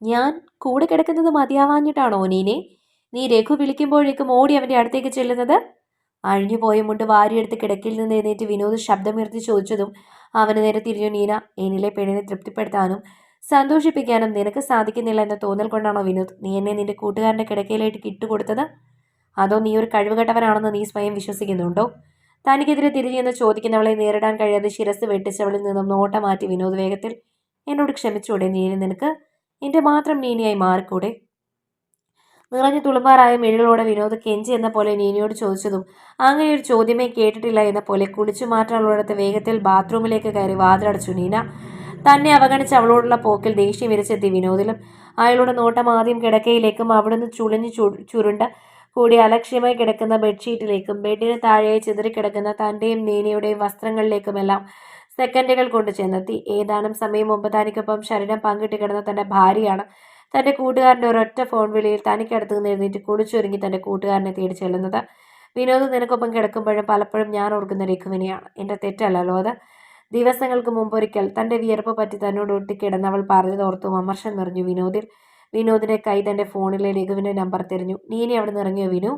ഞാൻ കൂടെ കിടക്കുന്നത് മതിയാവാഞ്ഞിട്ടാണോ നീനെ? നീ രഘു വിളിക്കുമ്പോഴേക്കും ഓടി അവന്റെ അടുത്തേക്ക് ചെല്ലുന്നത്? അഴിഞ്ഞുപോയ മുണ്ട് വാരിയെടുത്ത് കിടക്കയിൽ നിന്ന് എഴുന്നേറ്റ് വിനോദ് ശബ്ദമുയർത്തി ചോദിച്ചതും അവന് നേരെ തിരിഞ്ഞു നീന. എന്നിലെ പെണ്ണിനെ തൃപ്തിപ്പെടുത്താനും സന്തോഷിപ്പിക്കാനും നിനക്ക് സാധിക്കുന്നില്ല എന്ന തോന്നൽ കൊണ്ടാണോ വിനോദ് നീ എന്നെ നിന്റെ കൂട്ടുകാരന്റെ കിടക്കയിലായിട്ട് കിട്ടുകൊടുത്തത്? അതോ നീ ഒരു കഴിവുകെട്ടവനാണെന്ന് നീ സ്വയം വിശ്വസിക്കുന്നുണ്ടോ? തനിക്കെതിരെ തിരിഞ്ഞെന്ന് ചോദിക്കുന്നവളെ നേരിടാൻ കഴിയാതെ ശിരസ് വെട്ടിച്ചവളിൽ നിന്നും നോട്ടം മാറ്റി വിനോദ് വേഗത്തിൽ, എന്നോട് ക്ഷമിച്ചൂടെ നീന? നിനക്ക് എന്റെ മാത്രം നീനയായി മാറിക്കൂടെ? നിറഞ്ഞു തുളുമ്പാറായ മിഴികളോടെ വിനോദ് കെഞ്ചി എന്ന പോലെ നീനയോട് ചോദിച്ചതും അങ്ങനെ ഒരു ചോദ്യമേ കേട്ടിട്ടില്ല എന്ന പോലെ കുളിച്ചു മാറ്റാനുള്ളിടത്ത് വേഗത്തിൽ ബാത്റൂമിലേക്ക് കയറി വാതിലടച്ചു നീന. തന്നെ അവഗണിച്ച് അവളോടുള്ള പോക്കിൽ ദേഷ്യം വിരച്ചെത്തി വിനോദിലും. അയാളുടെ നോട്ടം ആദ്യം കിടക്കയിലേക്കും അവിടുന്ന് ചുരുണ്ട കൂടി അലക്ഷ്യമായി കിടക്കുന്ന ബെഡ്ഷീറ്റിലേക്കും ബെഡിന് താഴെയായി ചിതറിക്കിടക്കുന്ന തന്റെയും നീനയുടെയും വസ്ത്രങ്ങളിലേക്കുമെല്ലാം സെക്കൻഡുകൾ കൊണ്ട് ചെന്നെത്തി. ഏതാനും സമയം മുമ്പ് തനിക്കൊപ്പം ശരീരം പങ്കിട്ട് കിടന്ന തന്റെ ഭാര്യയാണ് തന്റെ കൂട്ടുകാരന്റെ ഒരൊറ്റ ഫോൺ വിളിയിൽ തനിക്കടുത്ത് നിന്ന് എഴുന്നേറ്റ് കുളിച്ചൊരുങ്ങി തന്റെ കൂട്ടുകാരനെ തേടി ചെല്ലുന്നത്. വിനോദ് നിനക്കൊപ്പം കിടക്കുമ്പോഴും പലപ്പോഴും ഞാൻ ഓർക്കുന്ന രഘുവിനെയാണ്. എന്റെ തെറ്റല്ലല്ലോ അത്? ദിവസങ്ങൾക്ക് മുമ്പൊരിക്കൽ തന്റെ വിയർപ്പ് പറ്റി തന്നോട് ഒട്ടിക്കിടന്നവൾ പറഞ്ഞതോർത്തും അമർഷം നിറഞ്ഞു വിനോദിൽ. വിനോദിന്റെ കൈ തന്റെ ഫോണിലെ രഘുവിന്റെ നമ്പർ തിരഞ്ഞു. നീനി അവിടെ നിന്ന് ഇറങ്ങിയോ വിനു?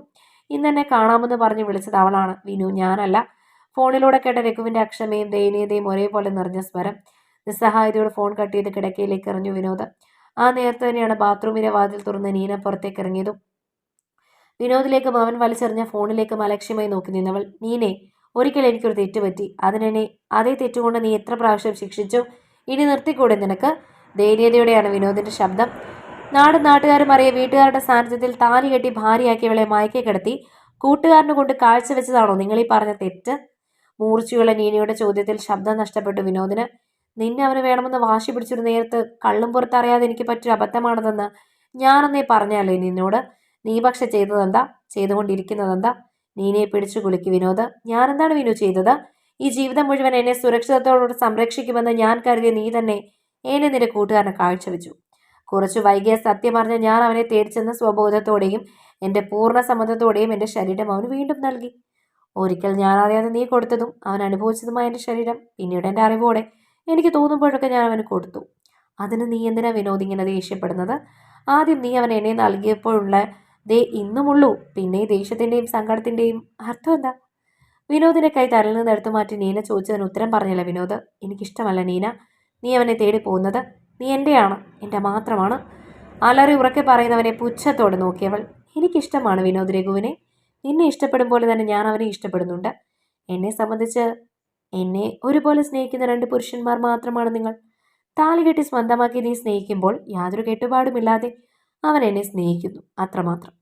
ഇന്നെന്നെ കാണാമെന്ന് പറഞ്ഞ് വിളിച്ചത് അവളാണ് വിനു, ഞാനല്ല. ഫോണിലൂടെ കേട്ട രഘുവിന്റെ അക്ഷമയും ദയനീയതയും ഒരേപോലെ നിറഞ്ഞ സ്വരം. നിസ്സഹായതയോട് ഫോൺ കട്ട് ചെയ്ത് കിടക്കയിലേക്ക് എറിഞ്ഞു വിനോദ്. ആ നേരത്തെ തന്നെയാണ് ബാത്റൂമിലെ വാതിൽ തുറന്ന് നീന പുറത്തേക്ക് ഇറങ്ങിയതും വിനോദിലേക്കും അവൻ വലിച്ചെറിഞ്ഞ ഫോണിലേക്കും അലക്ഷ്യമായി നോക്കി നിന്നവൾ. നീനെ, ഒരിക്കൽ എനിക്കൊരു തെറ്റുപറ്റി. അതിനെന്നെ അതേ തെറ്റുകൊണ്ട് നീ എത്ര പ്രാവശ്യം ശിക്ഷിച്ചു? ഇനി നിർത്തിക്കൂടെ നിനക്ക്? ദയനീയതയോടെയാണ് വിനോദിന്റെ ശബ്ദം. നാട്ടുകാരും അറിയ വീട്ടുകാരുടെ സാന്നിധ്യത്തിൽ താലി കെട്ടി ഭാര്യയാക്കിയവളെ മയക്കെ കിടത്തി കൂട്ടുകാരന് കൊണ്ട് കാഴ്ചവെച്ചതാണോ നിങ്ങൾ ഈ പറഞ്ഞ തെറ്റ്? മൂർച്ചയുള്ള നീനയുടെ ചോദ്യത്തിൽ ശബ്ദം നഷ്ടപ്പെട്ടു വിനോദിന്. നിന്നെ അവന് വേണമെന്ന് വാശി പിടിച്ചൊരു നേരത്ത് കള്ളും പുറത്തറിയാതെ എനിക്ക് പറ്റിയ അബദ്ധമാണതെന്ന് ഞാനന്നേ പറഞ്ഞല്ലേ നിന്നോട്? നീ പക്ഷെ ചെയ്തതെന്താ? ചെയ്തുകൊണ്ടിരിക്കുന്നതെന്താ? നീനയെ പിടിച്ചു കുലുക്കി വിനോദ്. ഞാനെന്താണ് വിനു ചെയ്തത്? ഈ ജീവിതം മുഴുവൻ എന്നെ സുരക്ഷിതത്തോടുകൂടി സംരക്ഷിക്കുമെന്ന് ഞാൻ കരുതിയ നീ തന്നെ എന്നെ നിന്റെ കൂട്ടുകാരനെ കാഴ്ചവെച്ചു. കുറച്ചു വൈകിയ സത്യം അറിഞ്ഞ ഞാൻ അവനെ തേടിച്ചെന്ന സ്വബോധത്തോടെയും എന്റെ പൂർണ്ണ സമ്മതത്തോടെയും എന്റെ ശരീരം അവന് വീണ്ടും നൽകി. ഒരിക്കൽ ഞാൻ അറിയാതെ നീ കൊടുത്തതും അവൻ അനുഭവിച്ചതുമായ എന്റെ ശരീരം പിന്നീട് എന്റെ അറിവോടെ എനിക്ക് തോന്നുമ്പോഴൊക്കെ ഞാൻ അവന് കൊടുത്തു. അതിന് നീ എന്തിനാ വിനോദ് ഇങ്ങനെ ദേഷ്യപ്പെടുന്നത്? ആദ്യം നീ അവൻ എന്നെ നൽകിയപ്പോഴുള്ള ദേ ഇന്നുമുള്ളൂ. പിന്നെ ഈ ദേഷ്യത്തിന്റെയും സങ്കടത്തിന്റെയും അർത്ഥം എന്താ? വിനോദിന്റെ കൈ തലയിൽ നിന്ന് എടുത്തു മാറ്റി നീന ചോദിച്ചതിന് ഉത്തരം പറഞ്ഞില്ല വിനോദ്. എനിക്കിഷ്ടമല്ല നീന നീ അവനെ തേടി പോകുന്നത്. നീ എന്റെയാണ്, എന്റെ മാത്രമാണ്. അലറി ഉറക്കെ പറയുന്നവനെ പുച്ഛത്തോടെ നോക്കിയവൾ. എനിക്കിഷ്ടമാണ് വിനോദ് രഘുവിനെ. നിന്നെ ഇഷ്ടപ്പെടും പോലെ തന്നെ ഞാൻ അവനെ ഇഷ്ടപ്പെടുന്നുണ്ട്. എന്നെ സംബന്ധിച്ച് എന്നെ ഒരുപോലെ സ്നേഹിക്കുന്ന രണ്ട് പുരുഷന്മാർ മാത്രമാണ് നിങ്ങൾ. താലി കെട്ടി സ്വന്തമാക്കി നീ സ്നേഹിക്കുമ്പോൾ യാതൊരു കെട്ടുപാടുമില്ലാതെ അവൻ എന്നെ സ്നേഹിക്കുന്നു, അത്രമാത്രം.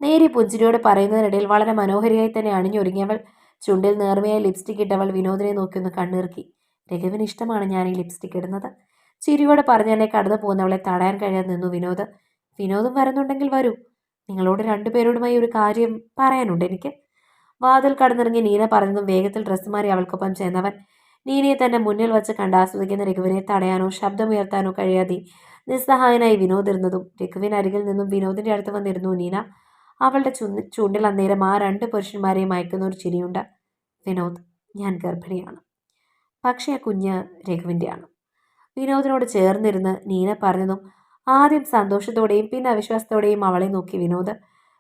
നേരിയ പുഞ്ചിരിയോട് പറയുന്നതിനിടയിൽ വളരെ മനോഹരിയായി തന്നെ അണിഞ്ഞൊരുങ്ങിയവൾ. ചുണ്ടിൽ നേർമയായി ലിപ്സ്റ്റിക് ഇട്ടവൾ വിനോദിനെ നോക്കിയൊന്ന് കണ്ണിറുക്കി. രഘുവിന് ഇഷ്ടമാണ് ഞാൻ ഈ ലിപ്സ്റ്റിക് ഇടുന്നത്. ചിരിയോടെ പറഞ്ഞു തന്നെ കടന്നു പോകുന്നവളെ തടയാൻ കഴിയാതെ നിന്നു വിനോദ്. വിനോദും വരുന്നുണ്ടെങ്കിൽ വരൂ. നിങ്ങളോട് രണ്ടുപേരോടുമായി ഒരു കാര്യം പറയാനുണ്ട് എനിക്ക്. വാതിൽ കടന്നിറങ്ങി നീന പറഞ്ഞതും വേഗത്തിൽ ഡ്രസ്സ് മാറി അവൾക്കൊപ്പം ചെന്നവൻ നീനയെ തന്റെ മുന്നിൽ വച്ച് കണ്ട് ആസ്വദിക്കുന്ന രഘുവിനെ തടയാനോ ശബ്ദമുയർത്താനോ കഴിയാതെ നിസ്സഹായനായി വിനോദ് ഇരുന്നതും രഘുവിന് അരികിൽ നിന്നും വിനോദിന്റെ അടുത്ത് വന്നിരുന്നു നീന. അവളുടെ ചൂണ്ടിൽ അന്നേരം ആ രണ്ട് പുരുഷന്മാരെയും അയക്കുന്ന ഒരു ചിരിയുണ്ട്. വിനോദ്, ഞാൻ ഗർഭിണിയാണ്. പക്ഷേ ആ കുഞ്ഞ് രഘുവിൻ്റെയാണ്. വിനോദിനോട് ചേർന്നിരുന്ന് നീന പറഞ്ഞതും ആദ്യം സന്തോഷത്തോടെയും പിന്നെ അവിശ്വാസത്തോടെയും അവളെ നോക്കി വിനോദ്.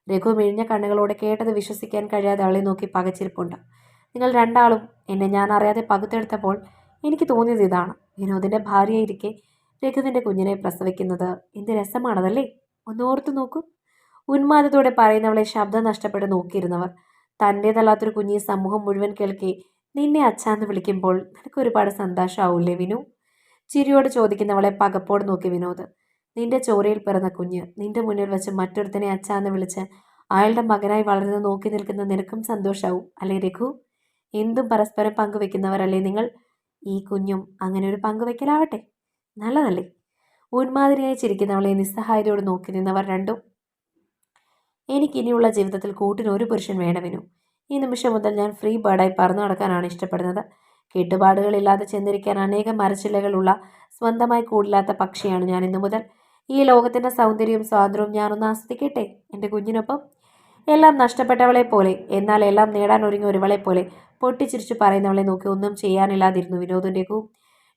രഘു മിഴിഞ്ഞ കണ്ണുകളോടെ കേട്ടത് വിശ്വസിക്കാൻ കഴിയാതെ അവളെ നോക്കി പകച്ചിരിപ്പുണ്ട്. നിങ്ങൾ രണ്ടാളും എന്നെ ഞാൻ അറിയാതെ പകുത്തെടുത്തപ്പോൾ എനിക്ക് തോന്നിയത് ഇതാണ്. വിനോദിന്റെ ഭാര്യയായിരിക്കെ രഘുവിന്റെ കുഞ്ഞിനെ പ്രസവിക്കുന്നത് എന്ത് രസമാണതല്ലേ? ഒന്നോർത്തു നോക്കൂ. ഉന്മാദത്തോടെ പറയുന്നവളെ ശബ്ദം നഷ്ടപ്പെട്ട് നോക്കിയിരുന്നവർ. തൻ്റേതല്ലാത്തൊരു കുഞ്ഞി സമൂഹം മുഴുവൻ കേൾക്കെ നിന്നെ അച്ഛാന്ന് വിളിക്കുമ്പോൾ നിനക്ക് ഒരുപാട് സന്തോഷമാവൂലേ വിനു? ചിരിയോട് ചോദിക്കുന്നവളെ പകപ്പോട് നോക്കി വിനോദ്. നിന്റെ ചോരയിൽ പിറന്ന കുഞ്ഞ് നിന്റെ മുന്നിൽ വെച്ച് മറ്റൊരുത്തനെ അച്ഛാന്ന് വിളിച്ച് അയാളുടെ മകനായി വളർന്ന് നോക്കി നിൽക്കുന്ന നിനക്കും സന്തോഷാവും അല്ലേ രഘു? എന്തും പരസ്പരം പങ്കുവെക്കുന്നവരല്ലേ നിങ്ങൾ. ഈ കുഞ്ഞും അങ്ങനെ ഒരു പങ്കുവെക്കലാവട്ടെ, നല്ലതല്ലേ? ഉന്മാതിരിയായി ചിരിക്കുന്നവളെ നിസ്സഹായതയോട് നോക്കി നിന്നവർ രണ്ടും. എനിക്കിനിയുള്ള ജീവിതത്തിൽ കൂട്ടിന് ഒരു പുരുഷൻ വേണമിനു. ഈ നിമിഷം മുതൽ ഞാൻ ഫ്രീ ബേർഡായി പറന്നു നടക്കാനാണ് ഇഷ്ടപ്പെടുന്നത്. കെട്ടുപാടുകളില്ലാതെ ചെന്നിരിക്കാൻ അനേകം മരച്ചില്ലകളുള്ള സ്വന്തമായി കൂടില്ലാത്ത പക്ഷിയാണ് ഞാൻ ഇന്നു മുതൽ. ഈ ലോകത്തിന്റെ സൗന്ദര്യവും സ്വാതന്ത്ര്യവും ഞാനൊന്ന് ആസ്വദിക്കട്ടെ എൻ്റെ കുഞ്ഞിനൊപ്പം. എല്ലാം നഷ്ടപ്പെട്ടവളെ പോലെ, എന്നാൽ എല്ലാം നേടാൻ ഒരുങ്ങി ഒരുവളെ പോലെ പൊട്ടിച്ചിരിച്ചു പറയുന്നവളെ നോക്കി ഒന്നും ചെയ്യാനില്ലാതിരുന്നു വിനോദിൻ്റെക്കും.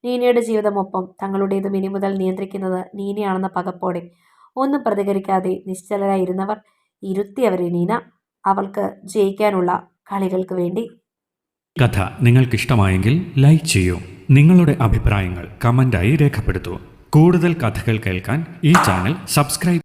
നീനയുടെ ജീവിതമൊപ്പം തങ്ങളുടേതും ഇനി മുതൽ നിയന്ത്രിക്കുന്നത് നീനയാണെന്ന പകപ്പോടെ ഒന്നും പ്രതികരിക്കാതെ നിശ്ചലരായിരുന്നവർ. ഇരുത്തിയവരെ നീന, അവൾക്ക് ജയിക്കാനുള്ള കളികൾക്ക് വേണ്ടി. കഥ നിങ്ങൾക്കിഷ്ടമായെങ്കിൽ ലൈക്ക് ചെയ്യൂ. നിങ്ങളുടെ അഭിപ്രായങ്ങൾ കമൻ്റായി രേഖപ്പെടുത്തൂ. കൂടുതൽ കഥകൾ കേൾക്കാൻ ഈ ചാനൽ സബ്സ്ക്രൈബ്